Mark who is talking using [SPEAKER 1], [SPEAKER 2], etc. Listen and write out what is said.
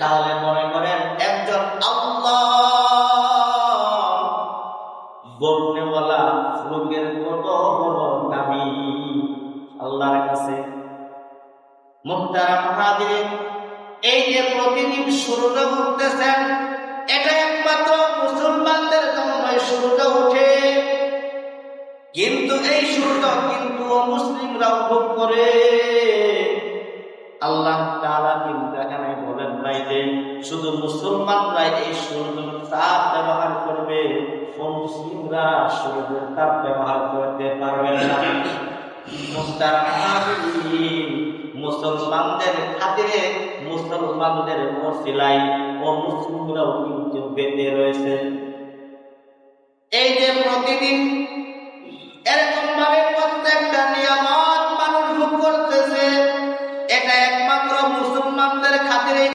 [SPEAKER 1] তাহলে মনে করেন একজন আল্লাহ বলনেওয়ালা লোকের কত বড় দামি আল্লাহর কাছে। মুহতারাম হাজিরিন, এই যে প্রতিদিন সূর্য উঠতেছেন, এটা একমাত্র মুসলমানদের জন্য সূর্য ওঠে, কিন্তু এই সূর্য কিন্তু মুসলিমরাও ভোগ করে। আল্লাহ তাআলা কিন্তু এখানে বলেন নাই যে শুধু মুসলমানরাই এই সূর্যের তাপ ব্যবহার করবে, মুসলিমরা সূর্যের তাপ ব্যবহার করতে পারবে না। মুহতারাম হাজিরিন, মুসলমানদের খাতিরে, মুসলমানদের ওসিলায় ও মুসলিমরাও কিন্তু বেঁচে রয়েছে। এই যে প্রতিদিন এরকম